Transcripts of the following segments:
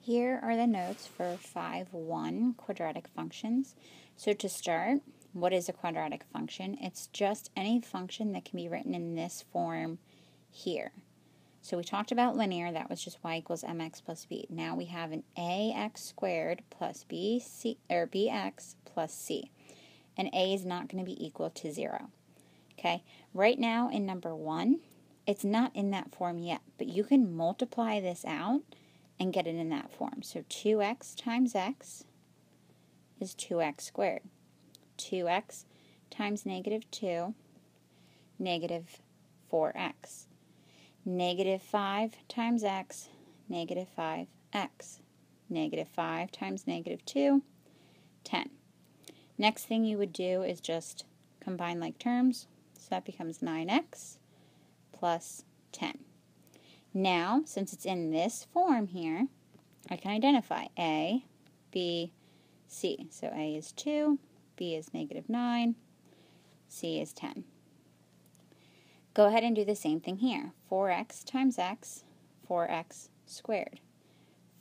Here are the notes for 5.1 quadratic functions. So to start, what is a quadratic function? It's just any function that can be written in this form here. So we talked about linear, that was just y equals mx plus b. Now we have an ax squared plus bx plus c. And a is not going to be equal to 0. Okay, right now in number 1, it's not in that form yet, but you can multiply this out and get it in that form. So 2x times x is 2x squared. 2x times negative 2, negative 4x. Negative 5 times x, negative 5x. Negative 5 times negative 2, 10. Next thing you would do is just combine like terms. So that becomes 9x plus 10. Now, since it's in this form here, I can identify A, B, C. So A is 2, B is negative 9, C is 10. Go ahead and do the same thing here. 4x times x, 4x squared.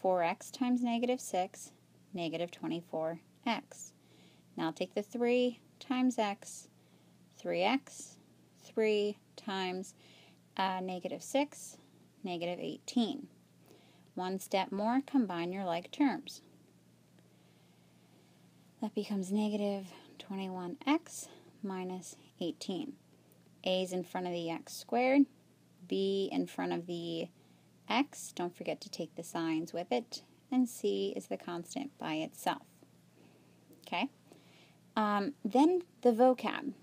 4x times negative 6, negative 24x. Now take the 3 times x, 3x, 3 times negative 6, negative 18. One step more, combine your like terms. That becomes negative 21x minus 18. A is in front of the x squared, b in front of the x, don't forget to take the signs with it, and c is the constant by itself. Okay? Then the vocab.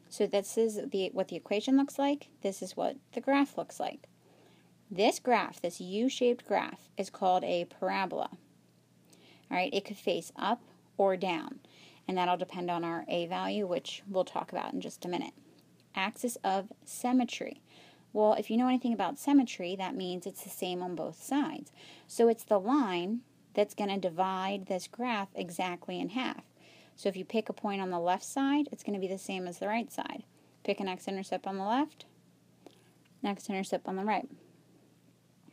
So this is what the equation looks like, this is what the graph looks like. This graph, this U-shaped graph, is called a parabola. Alright, it could face up or down, and that'll depend on our A value, which we'll talk about in just a minute. Axis of symmetry. Well, if you know anything about symmetry, that means it's the same on both sides. So it's the line that's going to divide this graph exactly in half. So if you pick a point on the left side, it's going to be the same as the right side. Pick an x-intercept on the left, an x-intercept on the right.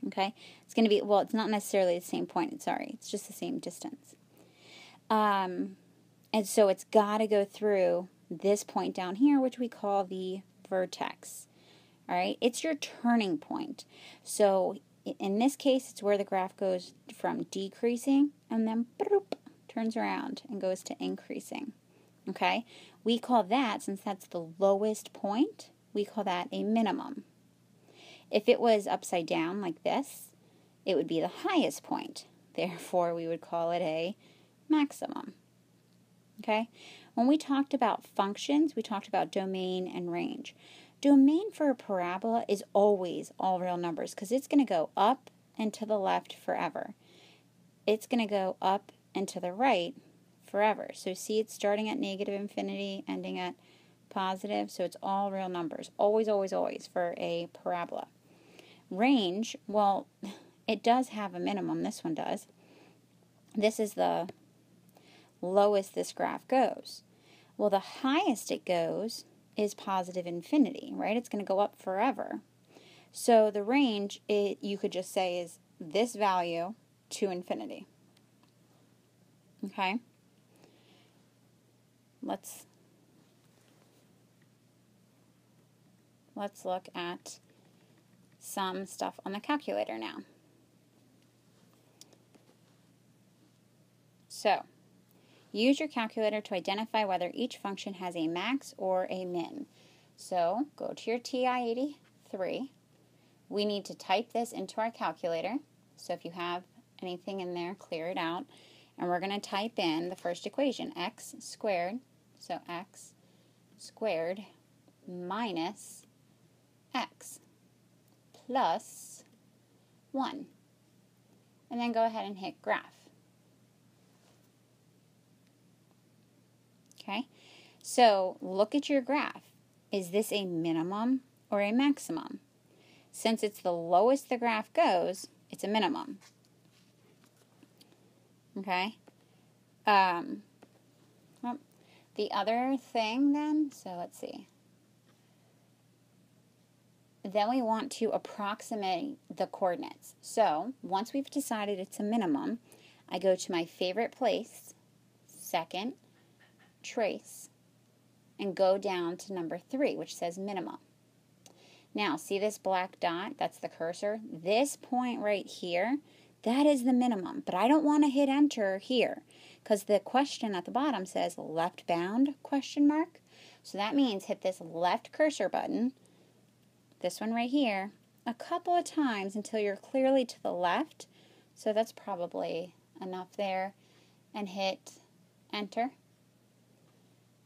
Okay? It's going to be, well, it's not necessarily the same point, it's just the same distance. And so it's got to go through this point down here, which we call the vertex. Alright? It's your turning point. So in this case, it's where the graph goes from decreasing and then turns around and goes to increasing. Okay? We call that, since that's the lowest point, we call that a minimum. If it was upside down like this, it would be the highest point. Therefore, we would call it a maximum. Okay? When we talked about functions, we talked about domain and range. Domain for a parabola is always all real numbers because it's going to go up and to the left forever. It's going to go up and to the right forever. So see, it's starting at negative infinity, ending at positive, so it's all real numbers. Always, always, always for a parabola. Range, well, it does have a minimum. This one does. This is the lowest this graph goes. Well, the highest it goes is positive infinity, right? It's going to go up forever. So the range, you could just say, is this value to infinity. Okay? Let's look at some stuff on the calculator now. So, use your calculator to identify whether each function has a max or a min. So, go to your TI-83. We need to type this into our calculator. So if you have anything in there, clear it out. And we're going to type in the first equation, x squared. So x squared minus x plus 1. And then go ahead and hit graph. Okay, so look at your graph. Is this a minimum or a maximum? Since it's the lowest the graph goes, it's a minimum. Okay. Well, the other thing then, so let's see. then we want to approximate the coordinates. So once we've decided it's a minimum, I go to my favorite place, second, trace, and go down to number 3, which says minimum. Now, see this black dot? That's the cursor. This point right here, that is the minimum. But I don't want to hit enter here because the question at the bottom says left bound, question mark. So that means hit this left cursor button, this one right here, a couple of times until you're clearly to the left. So that's probably enough there. And hit enter.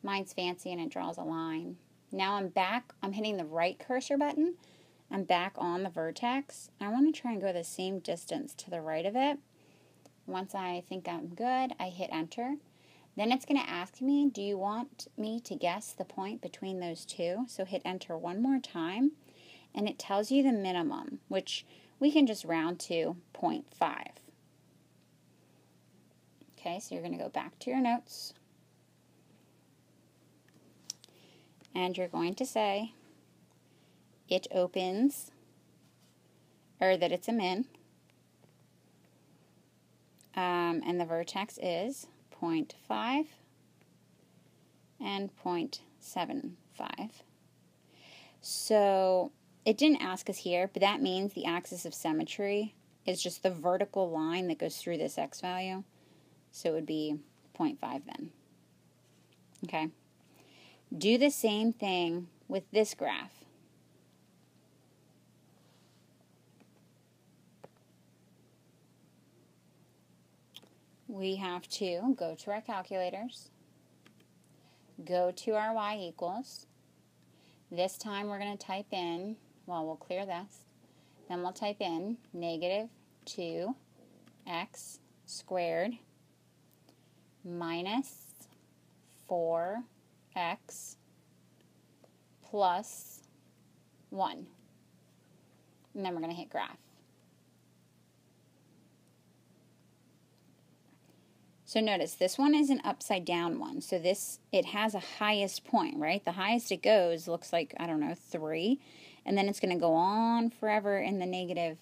Mine's fancy and it draws a line. Now I'm back, I'm hitting the right cursor button. I'm back on the vertex. I want to try and go the same distance to the right of it. Once I think I'm good, I hit enter. Then it's going to ask me, do you want me to guess the point between those two? So hit enter one more time, and it tells you the minimum, which we can just round to 0.5. Okay, so you're going to go back to your notes. And you're going to say it opens, or that it's a min, and the vertex is 0.5 and 0.75. So it didn't ask us here, but that means the axis of symmetry is just the vertical line that goes through this x value. So it would be 0.5 then. Okay. Do the same thing with this graph. We have to go to our calculators, go to our y equals. This time we're going to type in, well, we'll clear this, then we'll type in negative 2x squared minus 4x plus 1. And then we're going to hit graph. So notice this one is an upside down one. So this, it has a highest point, right? The highest it goes looks like, I don't know, 3. And then it's going to go on forever in the negative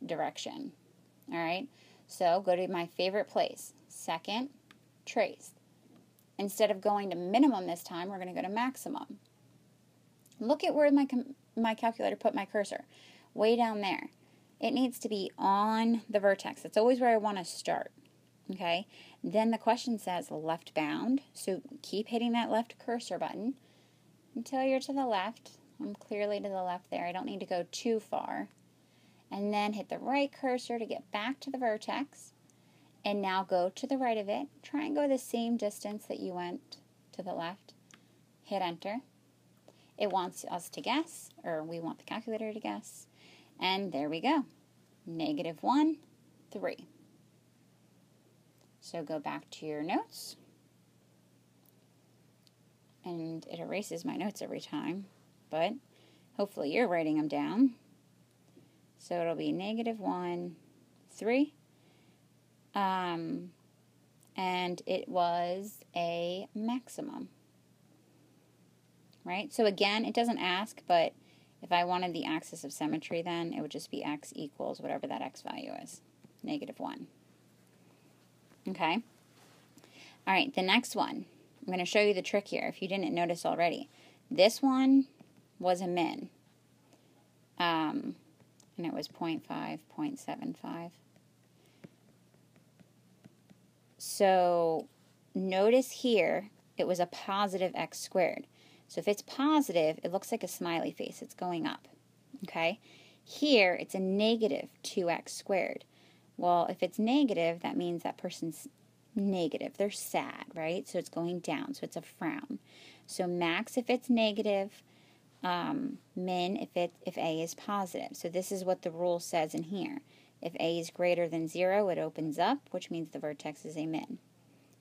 direction. All right? So go to my favorite place. Second, trace. Instead of going to minimum this time, we're going to go to maximum. Look at where my calculator put my cursor. Way down there. It needs to be on the vertex. That's always where I want to start. Okay? Then the question says left bound. So keep hitting that left cursor button until you're to the left. I'm clearly to the left there. I don't need to go too far. And then hit the right cursor to get back to the vertex. And now go to the right of it. Try and go the same distance that you went to the left. Hit enter. It wants us to guess, or we want the calculator to guess. And there we go. Negative 1, 3. So go back to your notes. And it erases my notes every time, but hopefully you're writing them down. So it'll be negative 1, 3. And it was a maximum, right? So again, it doesn't ask, but if I wanted the axis of symmetry, then it would just be x equals whatever that x value is, negative 1. Okay? All right, the next one. I'm going to show you the trick here if you didn't notice already. This one was a min, and it was 0.5, 0.75. So notice here, it was a positive x squared. So if it's positive, it looks like a smiley face. It's going up. Okay? Here, it's a negative 2x squared. Well, if it's negative, that means that person's negative. They're sad, right? So it's going down. So it's a frown. So max if it's negative, min if A is positive. So this is what the rule says in here. If A is greater than 0, it opens up, which means the vertex is a min.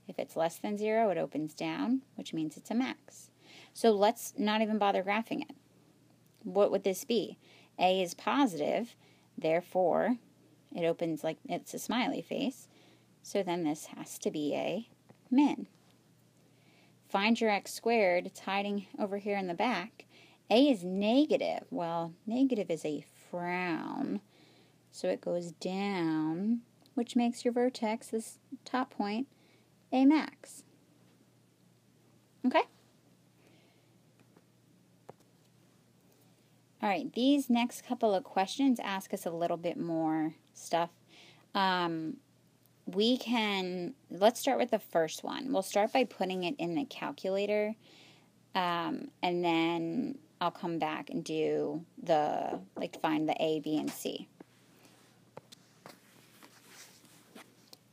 If it's less than 0, it opens down, which means it's a max. So let's not even bother graphing it. What would this be? A is positive, therefore it opens like it's a smiley face. So then this has to be a min. Find your x squared. It's hiding over here in the back. A is negative. Well, negative is a frown. So it goes down, which makes your vertex, this top point, A max. Okay? All right, these next couple of questions ask us a little bit more stuff. Let's start with the first one. We'll start by putting it in the calculator, and then I'll come back and do find the A, B, and C.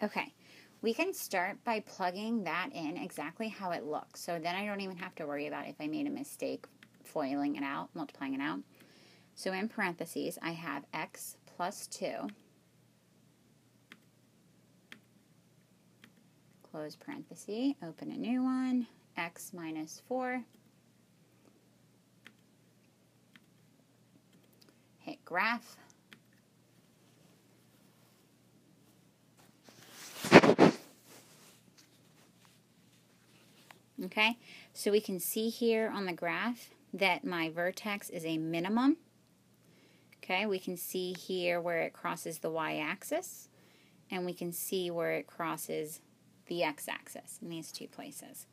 Okay, we can start by plugging that in exactly how it looks. So then I don't even have to worry about if I made a mistake FOILing it out, multiplying it out. So in parentheses, I have x plus 2, close parenthesis, open a new one, x minus 4, hit graph. Okay, so we can see here on the graph that my vertex is a minimum. Okay, we can see here where it crosses the y-axis, and we can see where it crosses the x-axis in these two places.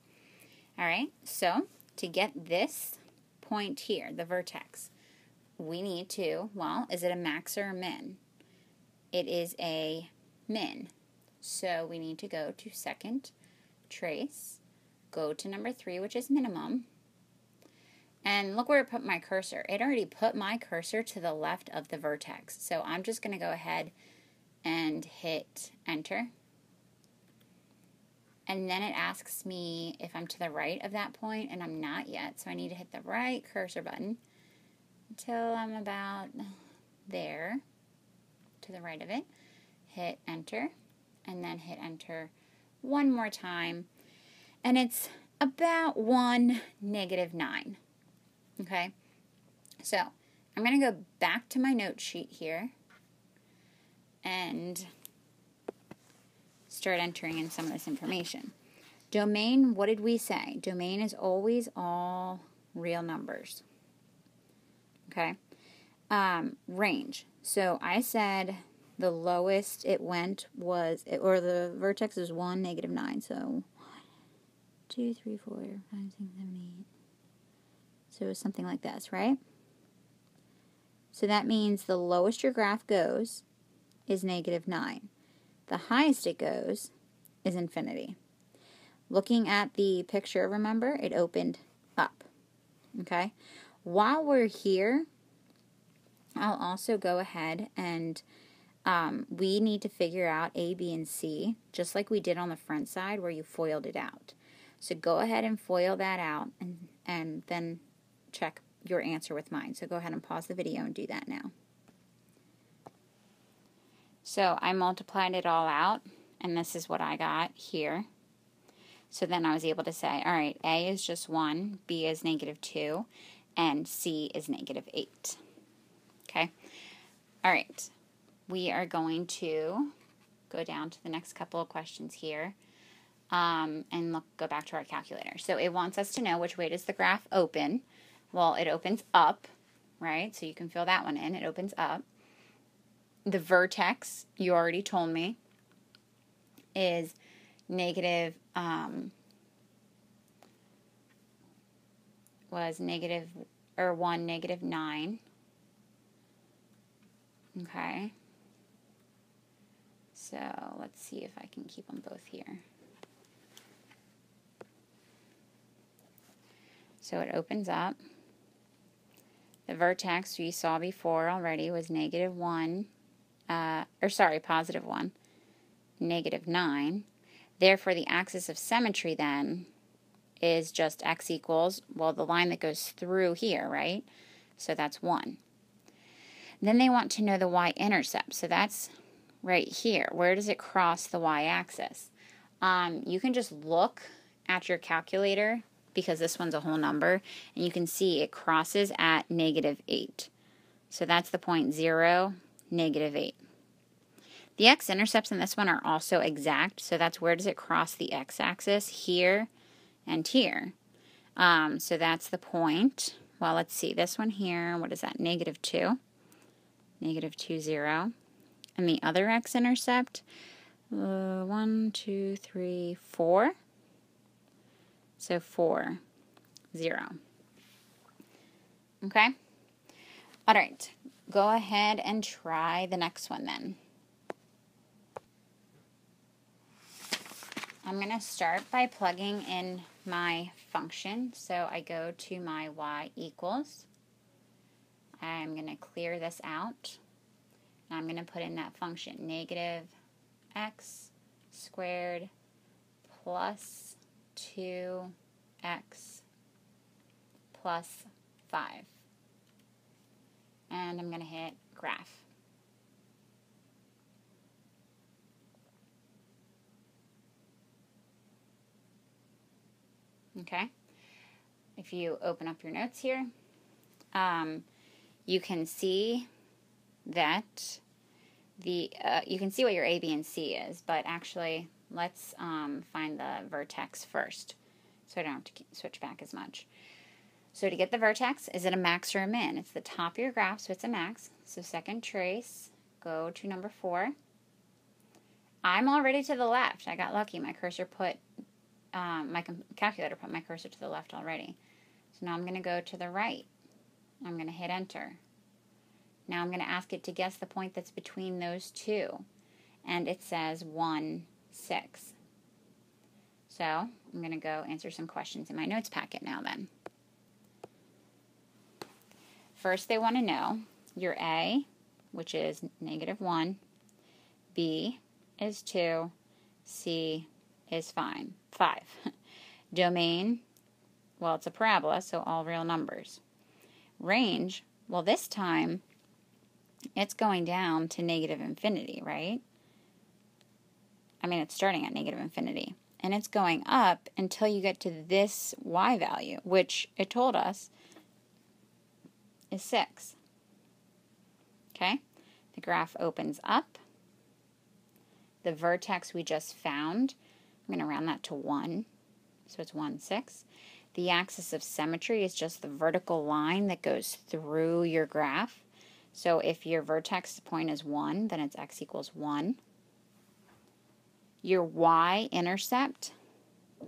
All right, so to get this point here, the vertex, we need to, well, is it a max or a min? It is a min. So we need to go to second, trace, go to number 3, which is minimum, and look where it put my cursor. It already put my cursor to the left of the vertex. So I'm just going to go ahead and hit enter. And then it asks me if I'm to the right of that point, and I'm not yet. So I need to hit the right cursor button until I'm about there, to the right of it. Hit enter, and then hit enter one more time. And it's about 1, -9. Okay, so I'm going to go back to my note sheet here and start entering in some of this information. Domain, what did we say? Domain is always all real numbers. Okay, range. So I said the lowest it went was, or the vertex is 1, -9. So 2, 3, 4, 5, 6, 7, 8. So something like this, right? So that means the lowest your graph goes is -9. The highest it goes is infinity. Looking at the picture, remember, it opened up. Okay? While we're here, I'll also go ahead and we need to figure out A, B, and C, just like we did on the front side where you FOILed it out. So go ahead and FOIL that out and then check your answer with mine. So go ahead and pause the video and do that now. So I multiplied it all out, and this is what I got here. So then I was able to say, all right, A is just 1, B is -2, and C is -8. Okay? All right. We are going to go down to the next couple of questions here. And go back to our calculator. So it wants us to know which way does the graph open. Well, it opens up, right? So you can fill that one in. It opens up. The vertex, you already told me, is negative, was negative, or 1, -9. Okay. So let's see if I can keep them both here. So it opens up. The vertex we saw before already was -1, +1, -9. Therefore, the axis of symmetry then is just x equals, well, the line that goes through here, right? So that's 1. Then they want to know the y-intercept. So that's right here. Where does it cross the y-axis? You can just look at your calculator, because this one's a whole number, and you can see it crosses at -8. So that's the point 0, -8. The x-intercepts in this one are also exact, so that's where does it cross the x-axis? Here and here. So that's the point well, let's see, this one here, what is that, -2, -2, 0. And the other x-intercept, 1, 2, 3, 4. So 4, 0. Okay? All right, go ahead and try the next one then. I'm going to start by plugging in my function. So I go to my y equals. I'm going to clear this out. And I'm going to put in that function, -x squared plus 2x plus 5. And I'm going to hit graph. Okay, if you open up your notes here, you can see that you can see what your A, B, and C is, but actually let's find the vertex first so I don't have to switch back as much. So to get the vertex, is it a max or a min? It's the top of your graph, so it's a max. So second trace, go to number 4. I'm already to the left. I got lucky. My cursor put my calculator put my cursor to the left already. So now I'm going to go to the right. I'm going to hit enter. Now I'm going to ask it to guess the point that's between those two. And it says 1, 6. So I'm going to go answer some questions in my notes packet now then. First they want to know your A, which is -1, B is 2, C is 5. Domain, well, it's a parabola, so all real numbers. Range, well, this time it's going down to -infinity, right? I mean, it's starting at -infinity. And it's going up until you get to this y value, which it told us is 6. Okay? The graph opens up. The vertex we just found, I'm going to round that to 1. So it's 1, 6. The axis of symmetry is just the vertical line that goes through your graph. So if your vertex point is 1, then it's x equals 1. Your y-intercept,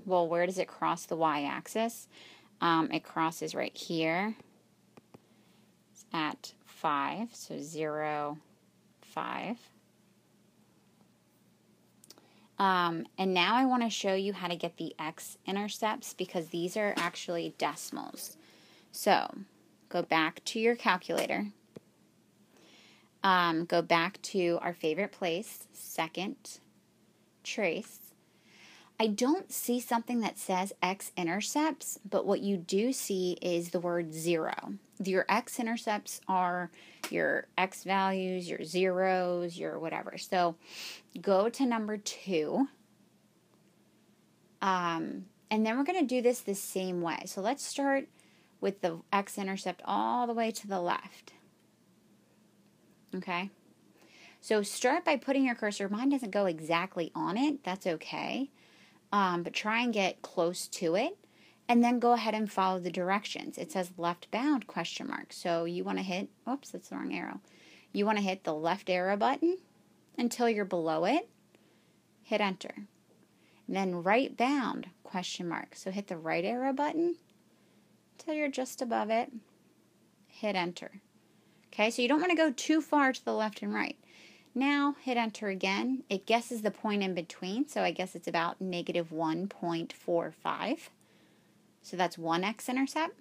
well, where does it cross the y-axis? It crosses right here. It's at 5, so 0, 5. And now I want to show you how to get the x-intercepts because these are actually decimals. So go back to your calculator. Go back to our favorite place, second trace. I don't see something that says x-intercepts, but what you do see is the word 0. Your x-intercepts are your x values, your zeros, your whatever. So go to number 2. And then we're going to do this the same way. So let's start with the x-intercept all the way to the left. Okay? So start by putting your cursor. Mine doesn't go exactly on it. That's okay. But try and get close to it. And then go ahead and follow the directions. It says left bound ? So you want to hit, oops, that's the wrong arrow. You want to hit the left arrow button until you're below it. Hit enter. And then right bound ? So hit the right arrow button until you're just above it. Hit enter. Okay, so you don't want to go too far to the left and right. Now hit enter again. It guesses the point in between, so I guess it's about -1.45. So that's one x-intercept.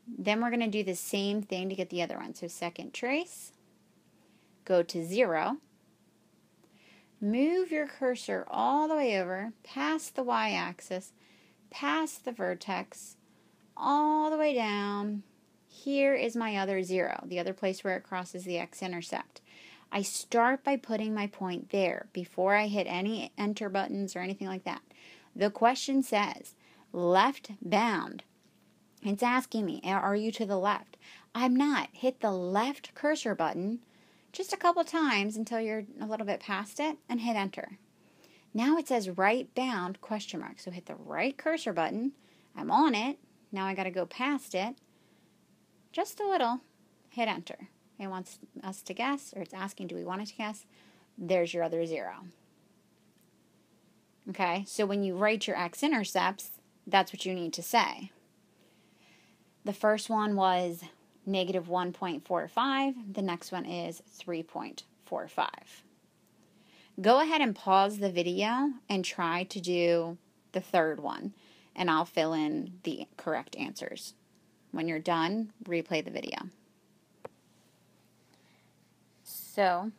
Then we're going to do the same thing to get the other one. So second trace, go to 0. Move your cursor all the way over, past the y-axis, past the vertex, all the way down. Here is my other 0, the other place where it crosses the x-intercept. I start by putting my point there before I hit any enter buttons or anything like that. The question says, left bound. It's asking me, are you to the left? I'm not. Hit the left cursor button just a couple times until you're a little bit past it and hit enter. Now it says right bound ? So hit the right cursor button. I'm on it. Now I got to go past it just a little, hit enter. It wants us to guess, or it's asking, do we want it to guess? There's your other 0. Okay, so when you write your x-intercepts, that's what you need to say. The first one was negative 1.45. The next one is 3.45. Go ahead and pause the video and try to do the third one, and I'll fill in the correct answers. When you're done, replay the video. So,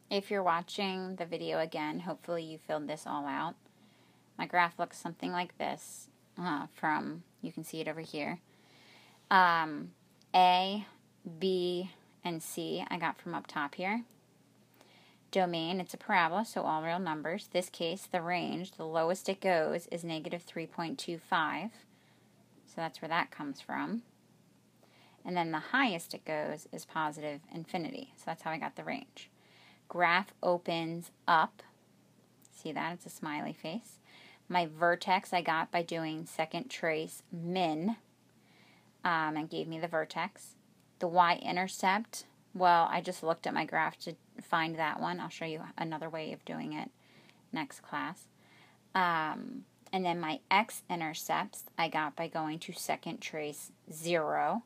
if you're watching the video again, hopefully you filled this all out. My graph looks something like this you can see it over here. A, B, and C I got from up top here. Domain, it's a parabola, so all real numbers. This case, the range, the lowest it goes is negative 3.25. So that's where that comes from. And then the highest it goes is positive infinity. So that's how I got the range. Graph opens up. See that? It's a smiley face. My vertex I got by doing second trace min. And gave me the vertex. The y-intercept, well, I just looked at my graph to find that one. I'll show you another way of doing it next class. And then my x-intercepts I got by going to second trace 0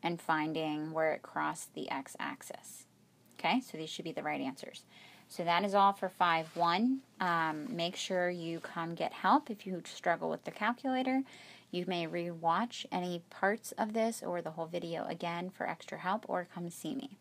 and finding where it crossed the x-axis. Okay, so these should be the right answers. So that is all for 5-1. Make sure you come get help if you struggle with the calculator. You may re-watch any parts of this or the whole video again for extra help, or come see me.